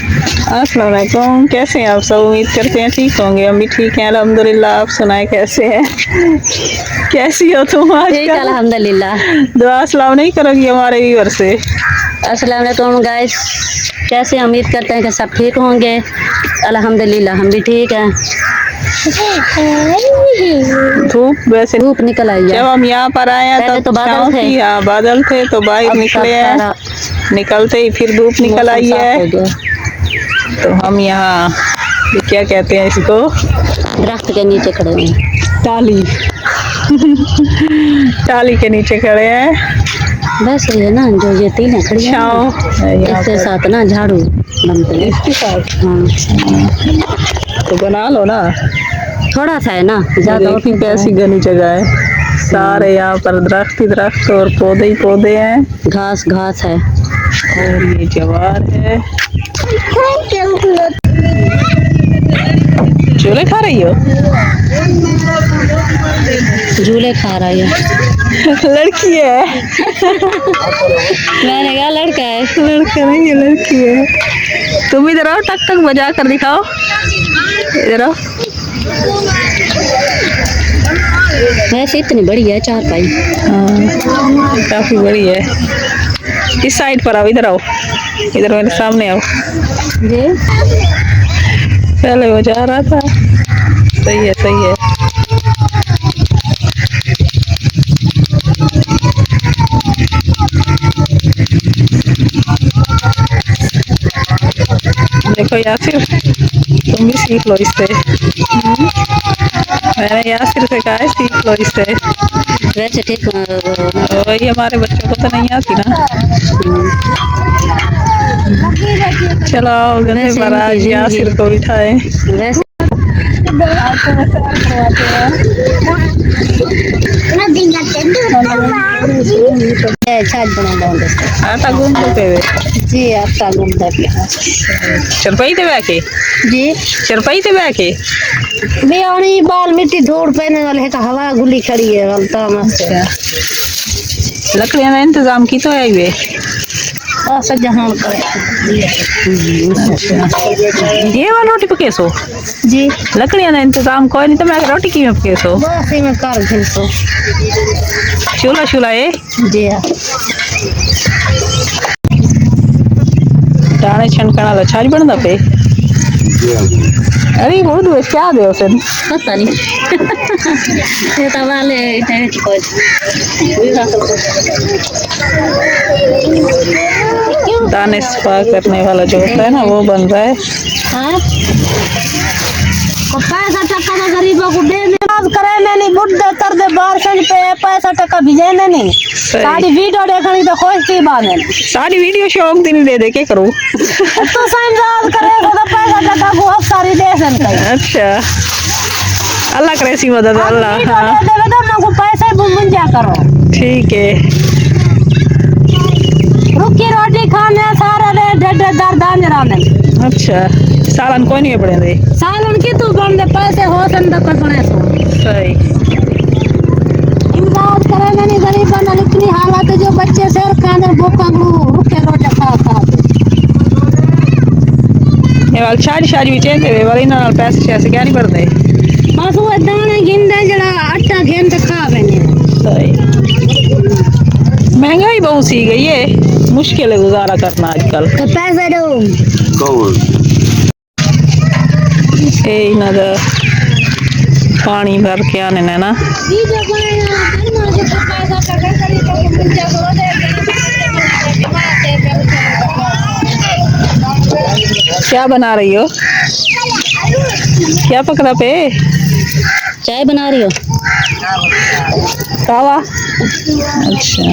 अस्सलाम वालेकुम, कैसे हैं आप सब? उम्मीद करते हैं ठीक होंगे। हम भी ठीक हैं अल्हम्दुलिल्लाह। आप सुनाए कैसे हैं? कैसी हो तुम आज? ठीक अल्हम्दुलिल्लाह। दुआ सलाम नहीं करोगी हमारे व्यूअर से? अस्सलाम वालेकुम गाइस, कैसे उम्मीद करते हैं कि सब ठीक होंगे। अल्हम्दुलिल्लाह हम भी ठीक हैं। धूप निकल आई है। जब हम यहाँ पर आए हैं तब तो बादल थे। हाँ बादल थे तो बाहर निकले हैं, निकलते ही फिर धूप निकल आई है। तो हम यहाँ क्या कहते हैं इसको, दरख्त के नीचे खड़े हैं। टाली टाली के नीचे खड़े हैं। बस ये ना जो ये तीन खड़ी हैं इसके साथ ना झाड़ू बनते हैं इसके साथ। हाँ तो बना लो ना, थोड़ा सा है ना, ज्यादा कैसी घनी जगह है। सारे यहाँ पर दरख्त ही दरख्त और पौधे ही पौधे हैं, घास घास है। और ये जवार है। झूले खा रही हो? झूले खा रही है। लड़की है। मैंने कहा लड़का है। लड़का नहीं है, लड़की है। तुम इधर आओ, टक टक बजा कर दिखाओ। इधर आओ। वैसे इतनी बड़ी है चारपाई। हाँ काफी बड़ी है। इस साइड पर आओ, इधर आओ, इधर मेरे सामने आओ। जी पहले वो जा रहा था। सही है सही है। देखो यासिर, तुम भी सीख लो इससे। मैंने यासिर से कहा है सीख लो इससे। वैसे ठीक वही हमारे बच्चों को तो नहीं आती ना। चलो गले पर आज यासिर को बिठाए। वैसे आटा गूंदते हुए जी आटा गूंदते चरपाई ते बैके जी चरपाई ते बैके भी आनी बाल मिट्टी धूड़ पहने वाले का हवा गुली खड़ी है गलता मस्त। लकड़ियां का इंतजाम की तो है वे जहां करे। ये वाला रोटी पकेसो जी लकड़ियां का इंतजाम कोई नहीं तो मैं रोटी की में पकेसो बस में कर घिसो चूल्हा चूल्हा है जी दाने छनकण वाला छाछ बनता पे। अरे बहुत वे क्या दे उसे पता नहीं ये तो वाले दाने सफा करने वाला जो होता है ना वो बन रहा है। हाँ पैसा टका ना गरीबों को दे करे नहीं बुढ़े कर दे बाहर पे पैसा टका भेजे नहीं। सारी वीडियो देखनी तो खुश थी बाने सारी वीडियो शौक दिन दे के करूँ तो समझाल करे तो पैसा टका बहुत सारी दे सकते। अच्छा अल्लाह करे सी मदद अल्लाह। हाँ देवे तो ना को पैसा मुंजा करो ठीक है। रुकी रोटी खाने सारा दे ढेढे दर्दान राने। अच्छा सालन कोई नहीं पड़े दे सालन की तू बन दे पैसे हो संद कर पड़े सो सही इमदाद करे नहीं गरीब बना इतनी हालत जो बच्चे शेर खाने भूखा रुके रोटी खा खा ये वाल शादी शादी भी चेंज है वाली ना पैसे कैसे क्या नहीं पड़ते बस वो दाने गिनदे जड़ा आटा गेंद खा बने। सही महंगाई बहुत सी गई है, मुश्किल है गुजारा करना आजकल। तो पैसे दो नजर पानी भर के आने ना क्या बना रही हो? क्या पकड़ा पे? चाय बना रही हो? कावा। अच्छा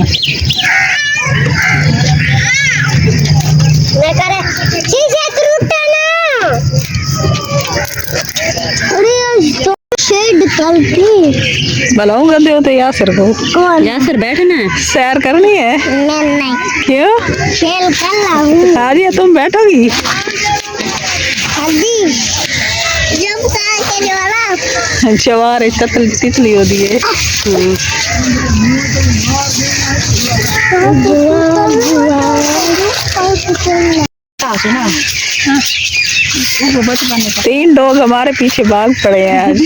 बुलाऊंगा दे तो यासिर को। यासिर बैठना है, सैर करनी है। नहीं क्यों? खेल कर रहा हूँ। हाजिया तुम बैठोगी? जवार तितली हो दी है। 3 डॉग हमारे पीछे भाग पड़े हैं आज।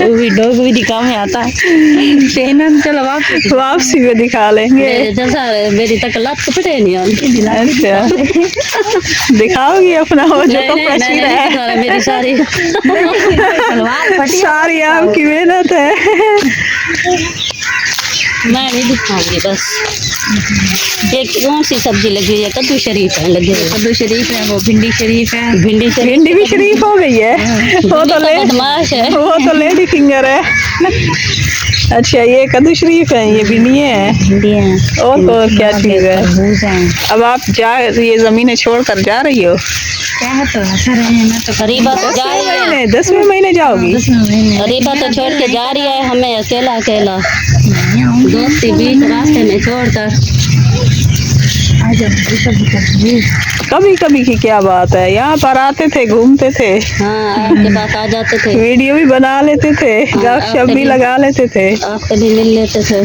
वो भी डॉग भी दिखाओ में आता है। चलो वापसी में दिखा लेंगे। मेरी तक लात कपड़े नहीं आती। अच्छा दिखाओगी अपना वो जो कपड़ा सीधा है। मेरी सारी सारी आपकी मेहनत है। मैं नहीं दिखाऊंगी बस। एक कौन सी सब्जी लगी हुई है? कद्दू शरीफ है लगी हुई। कद्दू शरीफ है, वो भिंडी शरीफ है। भिंडी भी शरीफ हो गई है। वो तो लेडी फिंगर है। अच्छा ये कद्दू शरीफ है, ये भिंडियाँ हैं। और तो क्या चीज है? अब आप ये जमीनें छोड़कर जा रही हो? क्या तो मैं तो करीबा तो जा रही है। 10वें महीने जाओगी? करीबा तो छोड़ के जा रही है हमें अकेला अकेला, दोस्ती बीच रास्ते में छोड़कर। कभी कभी की क्या बात है, यहाँ पर आते थे, घूमते थे। हाँ आपके पास आ जाते थे, वीडियो भी बना लेते थे, गपशप भी लगा लेते थे, आपसे भी मिल लेते थे।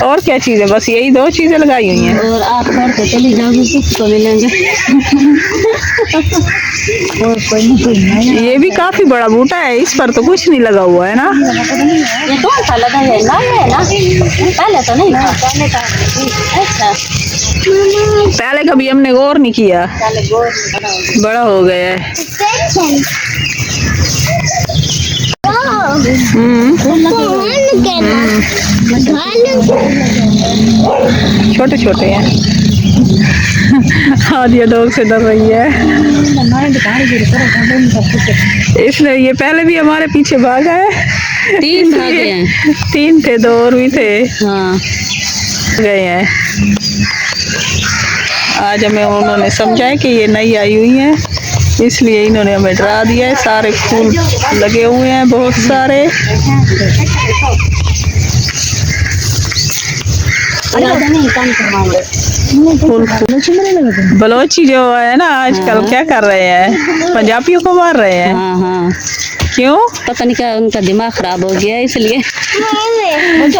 और क्या चीज है? बस यही 2 चीजें लगाई हुई हैं। और आप छोड़ के चली जाओगी किसको मिलेंगे? और कोई नहीं। ये भी काफी बड़ा बूटा है, इस पर तो कुछ नहीं लगा हुआ है ना? ये कौन सा लगा है? ना है ना, पहले तो नहीं था। अच्छा पहले कभी हमने गौर नहीं किया, बड़ा हो गया है। छोटे छोटे हैं। आज ये डॉग से डर रही है, इसलिए ये पहले भी हमारे पीछे भागा है। 3 भागे हैं। 3 थे, 2 और भी थे। हाँ गए हैं। आज हमें उन्होंने समझाया कि ये नई आई हुई है, इसलिए इन्होंने हमें डरा दिया है। सारे फूल लगे हुए हैं, बहुत सारे। फूल बलोची जो है ना आजकल क्या कर रहे हैं, पंजाबियों को मार रहे हैं। हाँ हाँ क्यों? पता नहीं क्या उनका दिमाग खराब हो गया है, इसलिए।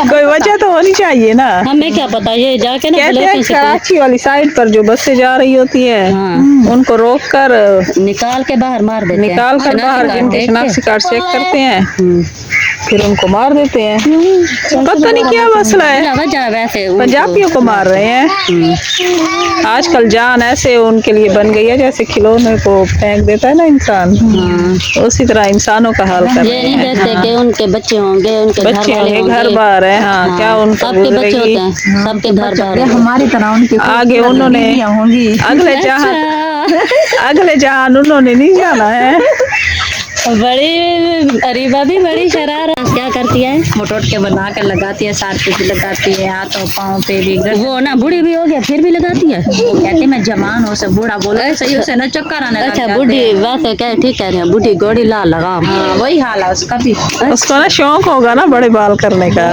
कोई वजह तो होनी चाहिए ना। हमें क्या पता, ये जाके ना कहते हैं कराची वाली साइड पर जो बसें जा रही होती है, उनको रोक कर निकाल के बाहर मार देते हैं। निकाल कर बाहर जिनके शनाख्ती कार्ड चेक करते हैं, फिर उनको मार देते हैं। पता नहीं क्या मसला है, वजह वैसे पंजाबियों को मार रहे हैं। आजकल जान ऐसे उनके लिए बन गई है जैसे खिलौने को फेंक देता है ना इंसान, उसी तरह इंसानों का हाल कर रहे ये नहीं हैं। देखते कि उनके बच्चे होंगे, उनके बच्चे होंगे, घर बार है। हाँ क्या उनका सबके बच्चे होते हैं, सबके घर बार है। हमारी तरह उनकी आगे उन्होंने अगले जहान उन्होंने नहीं जाना है। बड़ी अरीबा भी बड़ी शरारत क्या करती है, वो टोटके बना कर लगाती है, सार पे भी लगाती है, हाथों पाँव पे भी। वो ना बूढ़ी भी हो गया फिर भी लगाती है। वो कहती मैं जवान हो से बूढ़ा बोला सही उसे ना चक्कर आने लग अच्छा जाते बूढ़ी हैं। वैसे क्या ठीक कह रहे हैं, बूढ़ी गोड़ी ला लगा। हाँ वही हाल है उसका भी। उसको ना शौक होगा ना बड़े बाल करने का।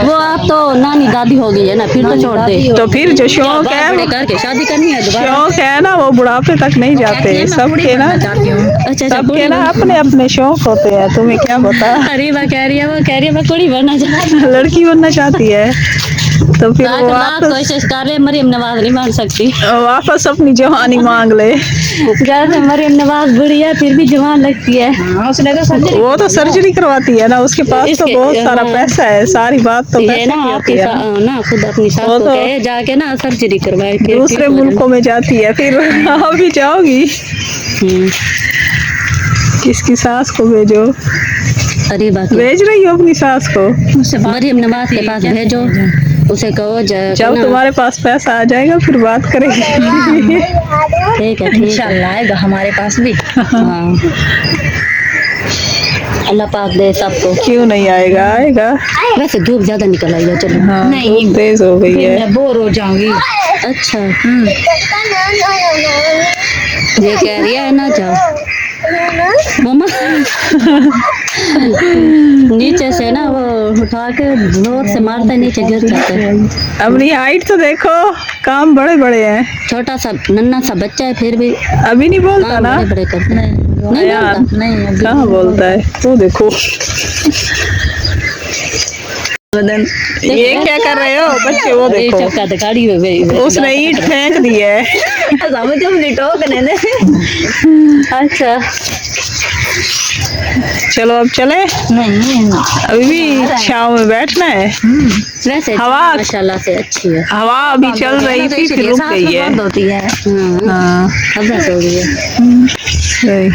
वो आप तो नानी दादी हो गई है ना, फिर तो छोड़ दे। तो फिर जो शौक है, बड़े करके शादी करनी है दोबारा। शौक है ना वो बुढ़ापे तक नहीं जाते। सबके ना अच्छा सबके ना अपने अपने शौक होते हैं, तुम्हें क्या पता। अरीबा कह रही है, वो कह रही है मैं कुड़ी बनना चाहती हूँ। लड़की बनना चाहती है तो फिर वो कोशिश कर रहे, मरियम नवाज नहीं मान सकती। वापस अपनी जवानी मांग ले। जैसे मरियम नवाज बुढ़ी है फिर भी जवान लगती है। उसने तो वो तो सर्जरी करवाती है ना, उसके पास तो बहुत सारा पैसा है। सारी बात तो ये पैसे ना की आपकी होती है। ना खुद अपनी सास वो को तो कहे जाके ना सर्जरी करवाए, फिर दूसरे ठीक हो मुल्कों में जाती है, फिर आप भी जाओगी। जाए। किसकी सास को भेजो? अरीबा की भेज रही हो अपनी सास को? मरियम नवाज के पास भेजो, उसे कहो जब तुम्हारे पास पैसा आ जाएगा फिर बात करेंगे। ठीक है ठीक है, आएगा हमारे पास भी। हाँ अल्लाह पाक दे सबको। क्यों नहीं आएगा? आएगा। वैसे धूप ज्यादा निकल आई है, चलो। हाँ नहीं, धूप तेज हो गई है। मैं बोर हो जाऊंगी। अच्छा ये कह रही है ना जाओ मम्मा। नीचे से ना वो उठा के जोर से मारता है, नीचे गिर जाता है। अपनी हाइट तो देखो, काम बड़े बड़े हैं। छोटा सा नन्ना सा बच्चा है फिर भी अभी नहीं बोलता काम ना? बड़े बड़े करते हैं। नहीं यार बोलता। नहीं कहाँ बोलता है, तू देखो। बदन ये क्या कर रहे हो बच्चे? वो देखो चक्का तो गाड़ी में गई उसने ईंट फेंक दी है। समझ तुम टोकने ने। अच्छा चलो अब चले, नहीं अभी भी छाँव में बैठना है। वैसे हवा माशाल्लाह से अच्छी है। हवा अभी चल रही थी फिर रुक गई है। बंद होती है। हाँ अब बस हो गई है। सही।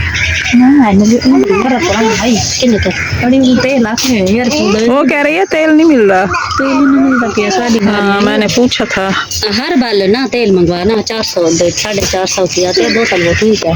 वो कह रही है तेल नहीं मिल रहा। हाँ मैंने पूछा था। हर बार ना तेल मंगवाना 400 450 की आती है बोतल, वो ठीक है।